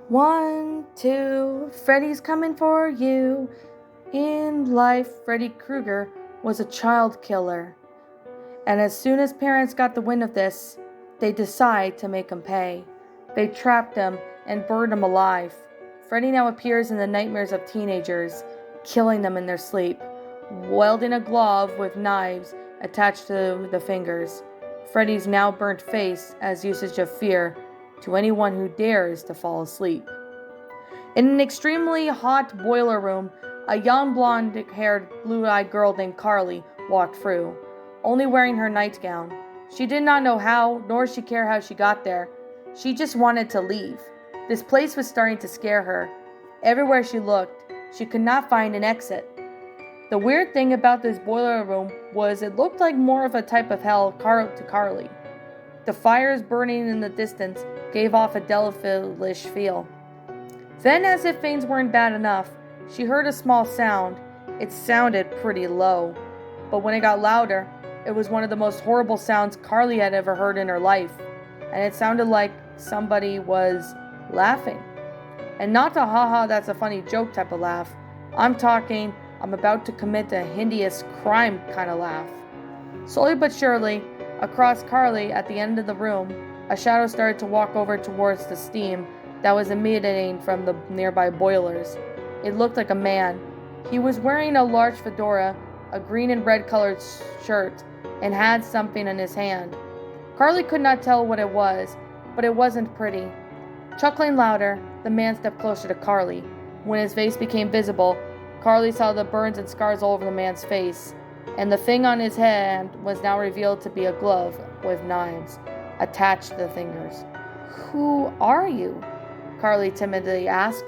1, 2, Freddy's coming for you. In life, Freddy Krueger was a child killer. And as soon as parents got the wind of this, they decide to make him pay. They trapped him and burned him alive. Freddy now appears in the nightmares of teenagers, killing them in their sleep, wielding a glove with knives attached to the fingers. Freddy's now burnt face as usage of fear to anyone who dares to fall asleep. In an extremely hot boiler room, a young blonde-haired, blue-eyed girl named Carly walked through, only wearing her nightgown. She did not know how, nor did she care how she got there. She just wanted to leave. This place was starting to scare her. Everywhere she looked, she could not find an exit. The weird thing about this boiler room was it looked like more of a type of hell to Carly. The fires burning in the distance gave off a devilish feel. Then, as if things weren't bad enough, she heard a small sound. It sounded pretty low, but when it got louder, it was one of the most horrible sounds Carly had ever heard in her life, and it sounded like somebody was laughing. And not a haha that's a funny joke type of laugh. I'm talking, I'm about to commit a hideous crime kind of laugh. Slowly but surely, across Carly at the end of the room, a shadow started to walk over towards the steam that was emanating from the nearby boilers. It looked like a man. He was wearing a large fedora, a green and red colored shirt, and had something in his hand. Carly could not tell what it was, but it wasn't pretty. Chuckling louder, the man stepped closer to Carly. When his face became visible, Carly saw the burns and scars all over the man's face, and the thing on his hand was now revealed to be a glove with knives attached to the fingers. "Who are you?" Carly timidly asked.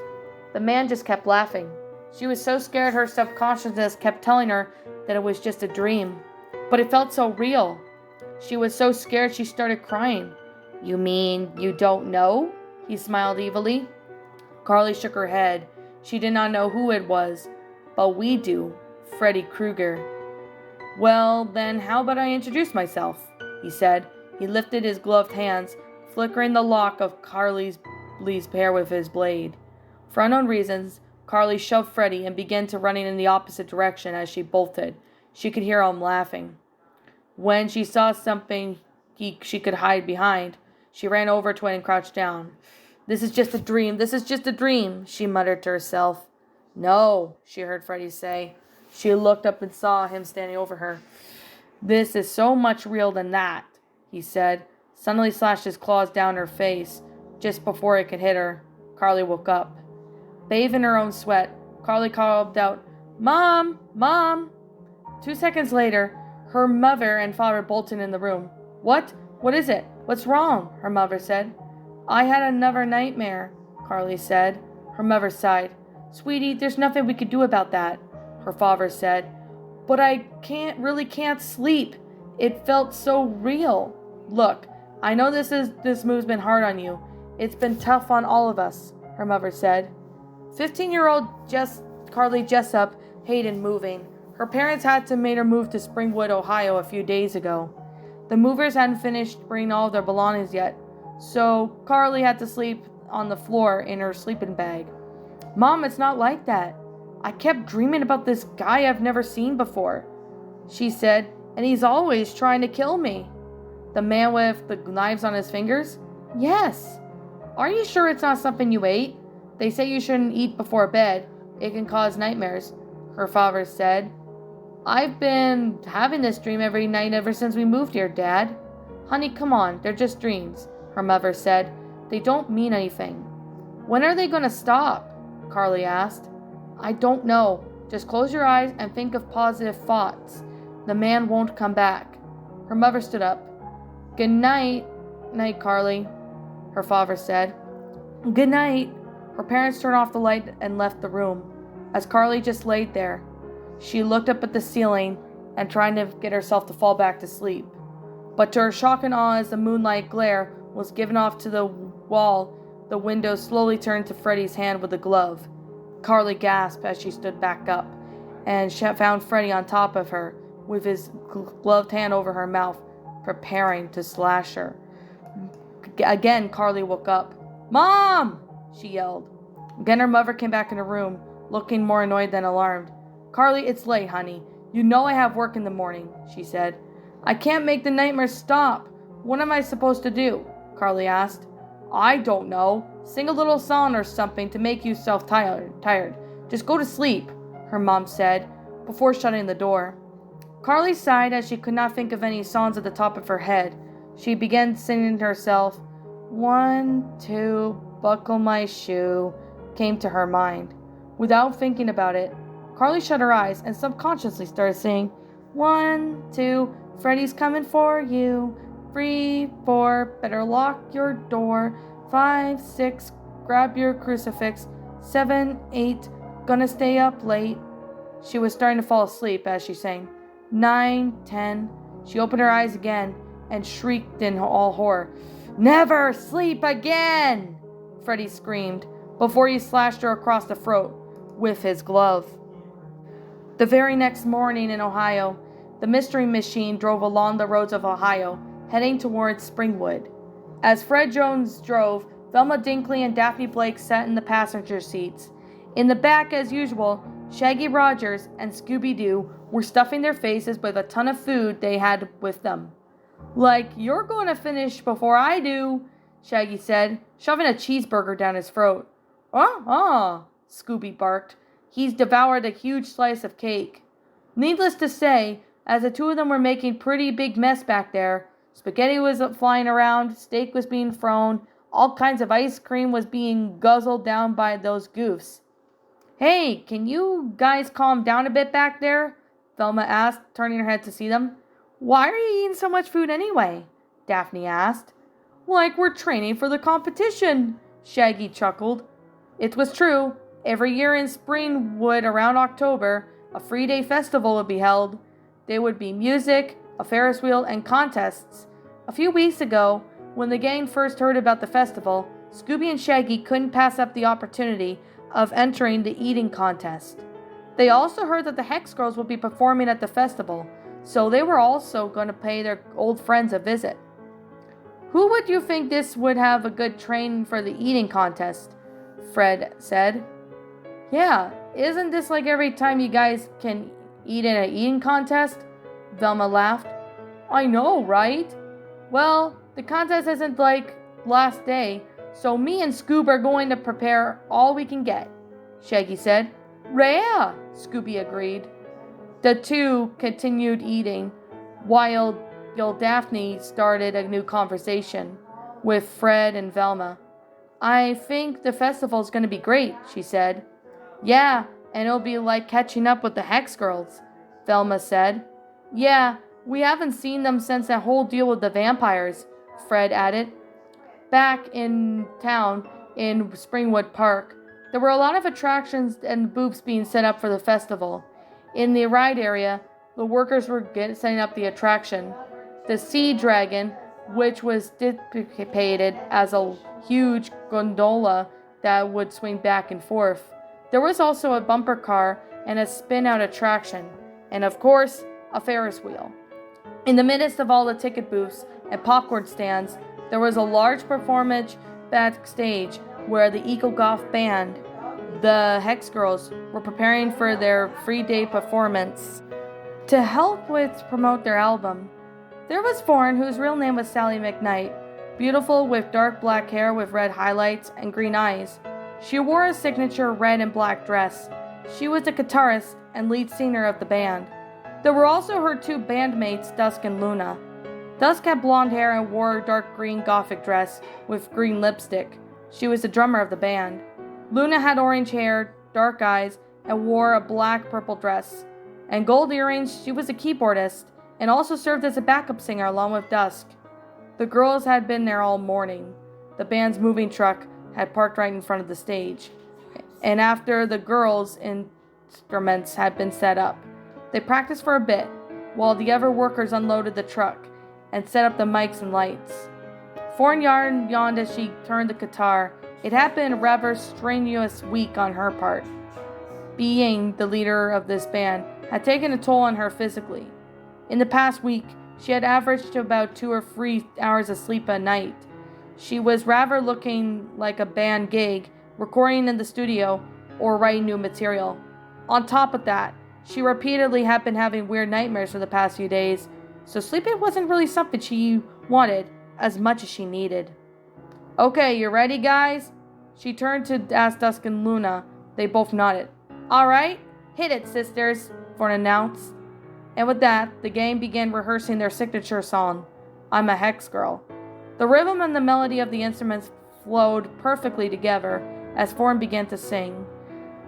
The man just kept laughing. She was so scared her subconsciousness kept telling her that it was just a dream. But it felt so real. She was so scared she started crying. "You mean you don't know?" He smiled evilly. Carly shook her head. She did not know who it was, but we do. Freddy Krueger. "Well, then how about I introduce myself?" he said. He lifted his gloved hands, flickering the lock of Carly's hair with his blade. For unknown reasons, Carly shoved Freddy and began to running in the opposite direction as she bolted. She could hear him laughing. When she saw something she could hide behind, she ran over to it and crouched down. "This is just a dream. This is just a dream," she muttered to herself. "No," she heard Freddy say. She looked up and saw him standing over her. "This is so much real than that," he said. Suddenly slashed his claws down her face. Just before it could hit her, Carly woke up. Bathed in her own sweat, Carly called out, "Mom! Mom!" 2 seconds later, her mother and father bolted in the room. "What? What is it? What's wrong?" her mother said. "I had another nightmare," Carly said. Her mother sighed. "Sweetie, there's nothing we could do about that," her father said. "But I really can't sleep. It felt so real." "Look, I know this move's been hard on you. It's been tough on all of us," her mother said. 15-year-old Carly Jessup hated moving. Her parents had to make her move to Springwood, Ohio a few days ago. The movers hadn't finished bringing all of their belongings yet, so Carly had to sleep on the floor in her sleeping bag. "Mom, it's not like that. I kept dreaming about this guy I've never seen before," she said, "and he's always trying to kill me." "The man with the knives on his fingers?" "Yes." "Are you sure it's not something you ate? They say you shouldn't eat before bed. It can cause nightmares," her father said. "I've been having this dream every night ever since we moved here, Dad." "Honey, come on, they're just dreams," her mother said. "They don't mean anything." "When are they going to stop?" Carly asked. "I don't know. Just close your eyes and think of positive thoughts. The man won't come back." Her mother stood up. "Good night, Carly," her father said. "Good night." Her parents turned off the light and left the room. As Carly just laid there, she looked up at the ceiling and tried to get herself to fall back to sleep. But to her shock and awe, as the moonlight glare was given off to the wall, the window slowly turned to Freddy's hand with the glove. Carly gasped as she stood back up, and she found Freddy on top of her, with his gloved hand over her mouth, preparing to slash her. Again, Carly woke up. "Mom!" she yelled. Again, her mother came back in the room, looking more annoyed than alarmed. Carly, it's late, honey. You know I have work in the morning, she said. I can't make the nightmares stop. What am I supposed to do? Carly asked. I don't know. Sing a little song or something to make yourself tired. Just go to sleep, her mom said, before shutting the door. Carly sighed as she could not think of any songs at the top of her head. She began singing to herself. 1, 2, buckle my shoe, came to her mind. Without thinking about it, Carly shut her eyes and subconsciously started singing, 1, 2, Freddy's coming for you. 3, 4, better lock your door. 5, 6, grab your crucifix. 7, 8, gonna stay up late. She was starting to fall asleep as she sang. 9, 10, she opened her eyes again and shrieked in all horror. Never sleep again! Freddy screamed before he slashed her across the throat with his glove. The very next morning in Ohio, the Mystery Machine drove along the roads of Ohio, heading towards Springwood. As Fred Jones drove, Velma Dinkley and Daphne Blake sat in the passenger seats. In the back, as usual, Shaggy Rogers and Scooby-Doo were stuffing their faces with a ton of food they had with them. Like, you're going to finish before I do, Shaggy said, shoving a cheeseburger down his throat. Scooby barked. He's devoured a huge slice of cake. Needless to say, as the two of them were making pretty big mess back there, spaghetti was flying around, steak was being thrown, all kinds of ice cream was being guzzled down by those goofs. Hey, can you guys calm down a bit back there? Velma asked, turning her head to see them. Why are you eating so much food anyway? Daphne asked. Like we're training for the competition, Shaggy chuckled. It was true. Every year in Springwood around October, a 3-day festival would be held. There would be music, a Ferris wheel, and contests. A few weeks ago, when the gang first heard about the festival, Scooby and Shaggy couldn't pass up the opportunity of entering the eating contest. They also heard that the Hex Girls would be performing at the festival, so they were also going to pay their old friends a visit. Who would you think this would have a good training for the eating contest? Fred said. Yeah, isn't this like every time you guys can eat in an eating contest? Velma laughed. I know, right? Well, the contest isn't like last day, so me and Scoob are going to prepare all we can get, Shaggy said. Rhea, Scooby agreed. The two continued eating, while Daphne started a new conversation with Fred and Velma. I think the festival's going to be great, she said. Yeah, and it'll be like catching up with the Hex Girls, Velma said. Yeah, we haven't seen them since that whole deal with the vampires, Fred added. Back in town, in Springwood Park, there were a lot of attractions and booths being set up for the festival. In the ride area, the workers were setting up the attraction. The Sea Dragon, which was depicted as a huge gondola that would swing back and forth. There was also a bumper car and a spin-out attraction, and of course, a Ferris wheel. In the midst of all the ticket booths and popcorn stands, there was a large performance backstage where the Eagle Goth band, the Hex Girls, were preparing for their 3-day performance. To help with promote their album, there was Fawn, whose real name was Sally McKnight, beautiful with dark black hair with red highlights and green eyes. She wore a signature red and black dress. She was the guitarist and lead singer of the band. There were also her two bandmates, Dusk and Luna. Dusk had blonde hair and wore a dark green gothic dress with green lipstick. She was the drummer of the band. Luna had orange hair, dark eyes, and wore a black-purple dress. And gold earrings, she was a keyboardist, and also served as a backup singer along with Dusk. The girls had been there all morning. The band's moving truck had parked right in front of the stage. And after the girls' instruments had been set up, they practiced for a bit, while the other workers unloaded the truck and set up the mics and lights. Fawn yawned as she turned the guitar. It had been a rather strenuous week on her part. Being the leader of this band had taken a toll on her physically. In the past week, she had averaged about 2 or 3 hours of sleep a night. She was rather looking like a band gig recording in the studio, or writing new material. On top of that, she repeatedly had been having weird nightmares for the past few days, so sleeping wasn't really something she wanted as much as she needed. Okay, you ready, guys? She turned to ask Dusk and Luna. They both nodded. Alright, hit it, sisters, Thorn announced. And with that, the gang began rehearsing their signature song, I'm a Hex Girl. The rhythm and the melody of the instruments flowed perfectly together as Thorn began to sing.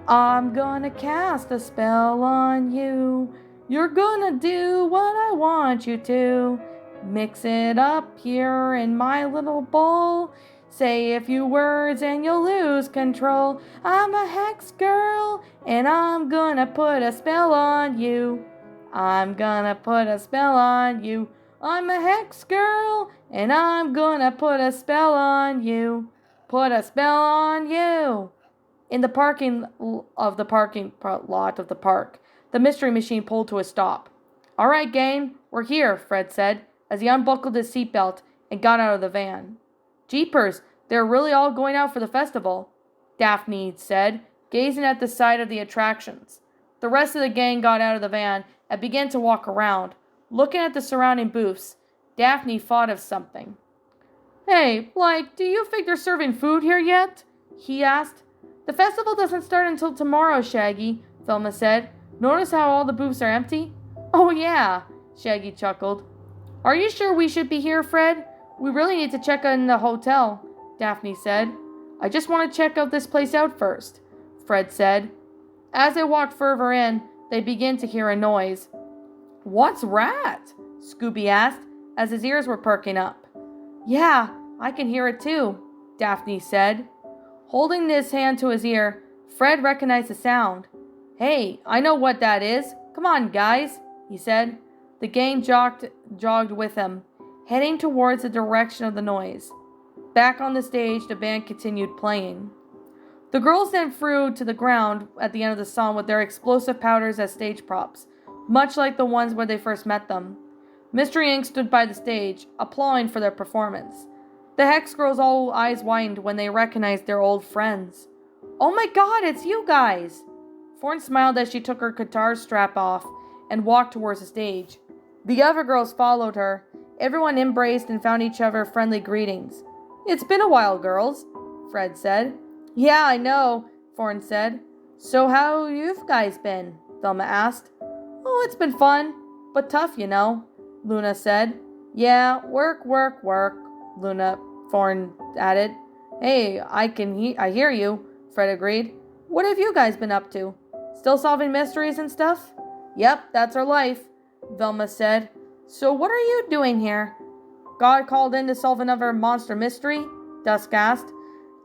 I'm gonna cast a spell on you. You're gonna do what I want you to. Mix it up here in my little bowl. Say a few words and you'll lose control. I'm a hex girl and I'm gonna put a spell on you. I'm gonna put a spell on you. I'm a hex girl and I'm gonna put a spell on you. Put a spell on you. In the parking lot of the park, the mystery machine pulled to a stop. All right, gang, we're here, Fred said, as he unbuckled his seatbelt and got out of the van. Jeepers, they're really all going out for the festival, Daphne said, gazing at the side of the attractions. The rest of the gang got out of the van and began to walk around, looking at the surrounding booths. Daphne thought of something. Hey, do you think they're serving food here yet? He asked. The festival doesn't start until tomorrow, Shaggy, Velma said. Notice how all the booths are empty? Oh, yeah, Shaggy chuckled. Are you sure we should be here, Fred? We really need to check in the hotel, Daphne said. I just want to check out this place out first, Fred said. As they walked further in, they began to hear a noise. What's that? Scooby asked, as his ears were perking up. Yeah, I can hear it too, Daphne said. Holding his hand to his ear, Fred recognized the sound. Hey, I know what that is. Come on, guys, he said. The gang jogged with him, heading towards the direction of the noise. Back on the stage, the band continued playing. The girls then threw to the ground at the end of the song with their explosive powders as stage props, much like the ones where they first met them. Mystery Inc. stood by the stage, applauding for their performance. The Hex Girls all eyes widened when they recognized their old friends. Oh my god, it's you guys! Thorn smiled as she took her guitar strap off and walked towards the stage. The other girls followed her. Everyone embraced and found each other friendly greetings. It's been a while, girls, Fred said. Yeah, I know, Thorn said. So how you guys been? Velma asked. Oh, it's been fun, but tough, you know, Luna said. Yeah, work, Thorn added. Hey, I hear you, Fred agreed. What have you guys been up to? Still solving mysteries and stuff? Yep, that's our life, Velma said. So what are you doing here? God called in to solve another monster mystery? Dusk asked.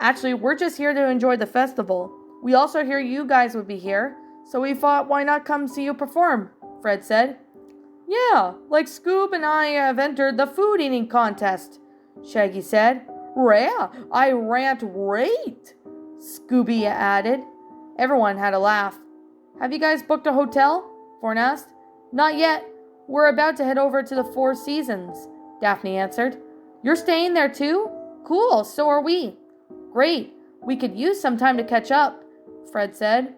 Actually, we're just here to enjoy the festival. We also hear you guys would be here, so we thought why not come see you perform, Fred said. Yeah, like Scoob and I have entered the food eating contest, Shaggy said. Yeah, I ran great, Scooby added. Everyone had a laugh. Have you guys booked a hotel? Thorn asked. Not yet. We're about to head over to the Four Seasons, Daphne answered. You're staying there too? Cool, so are we. Great, we could use some time to catch up, Fred said.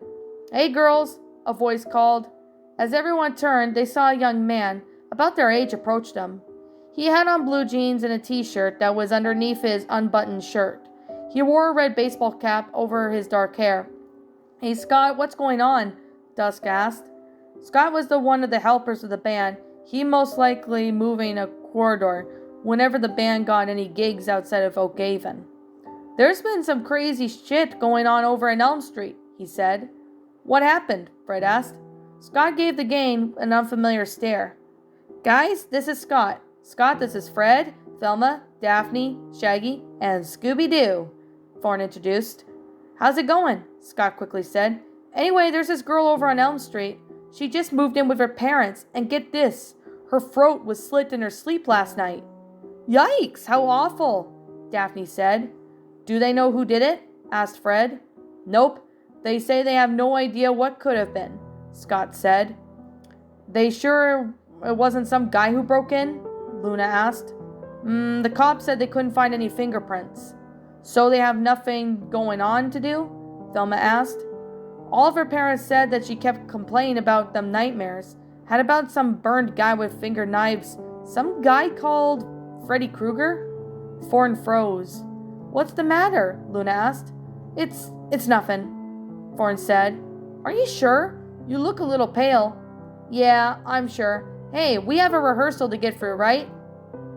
Hey girls, a voice called. As everyone turned, they saw a young man, about their age, approach them. He had on blue jeans and a t-shirt that was underneath his unbuttoned shirt. He wore a red baseball cap over his dark hair. Hey Scott, what's going on? Dusk asked. Scott was one of the helpers of the band. He most likely moving a corridor whenever the band got any gigs outside of Oak Haven. There's been some crazy shit going on over in Elm Street, he said. What happened? Fred asked. Scott gave the gang an unfamiliar stare. Guys, this is Scott. Scott, this is Fred, Velma, Daphne, Shaggy, and Scooby-Doo, Thorn introduced. How's it going? Scott quickly said. Anyway, there's this girl over on Elm Street. She just moved in with her parents, and get this, her throat was slit in her sleep last night. Yikes, how awful, Daphne said. Do they know who did it? Asked Fred. Nope, they say they have no idea what could have been, Scott said. They sure it wasn't some guy who broke in? Luna asked. The cops said they couldn't find any fingerprints. So they have nothing going on to do? Velma asked. All of her parents said that she kept complaining about them nightmares. Had about some burned guy with finger knives. Some guy called Freddy Krueger? Thorn froze. What's the matter? Luna asked. It's nothing, Thorn said. Are you sure? You look a little pale. Yeah, I'm sure. Hey, we have a rehearsal to get through, right?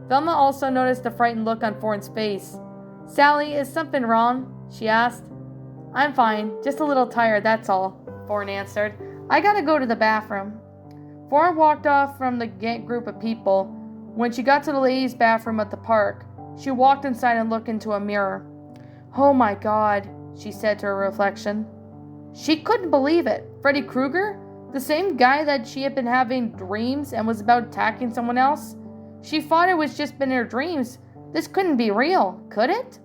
Velma also noticed the frightened look on Thorn's face. Sally, is something wrong? She asked. I'm fine, just a little tired, that's all, Thorn answered. I gotta go to the bathroom. Thorn walked off from the group of people. When she got to the ladies' bathroom at the park, she walked inside and looked into a mirror. Oh my God, she said to her reflection. She couldn't believe it. Freddy Krueger? The same guy that she had been having dreams and was about attacking someone else? She thought it was just been her dreams. This couldn't be real, could it?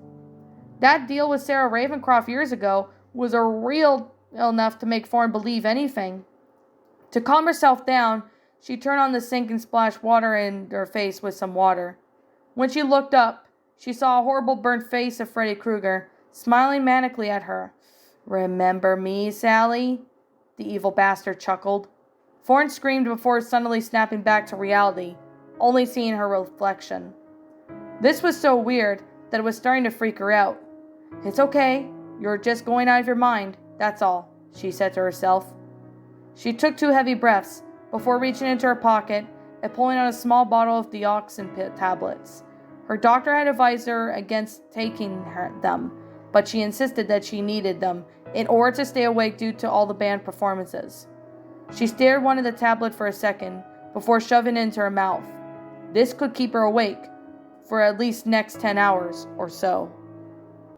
That deal with Sarah Ravencroft years ago was a real enough to make Thorn believe anything. To calm herself down, she turned on the sink and splashed water in her face with some water. When she looked up, she saw a horrible burnt face of Freddy Krueger, smiling manically at her. Remember me, Sally? The evil bastard chuckled. Thorn screamed before suddenly snapping back to reality, only seeing her reflection. This was so weird that it was starting to freak her out. It's okay, you're just going out of your mind, that's all, she said to herself. She took 2 heavy breaths before reaching into her pocket and pulling out a small bottle of deoxin tablets. Her doctor had advised her against taking them, but she insisted that she needed them in order to stay awake due to all the band performances. She stared one of the tablets for a second before shoving it into her mouth. This could keep her awake for at least next 10 hours or so.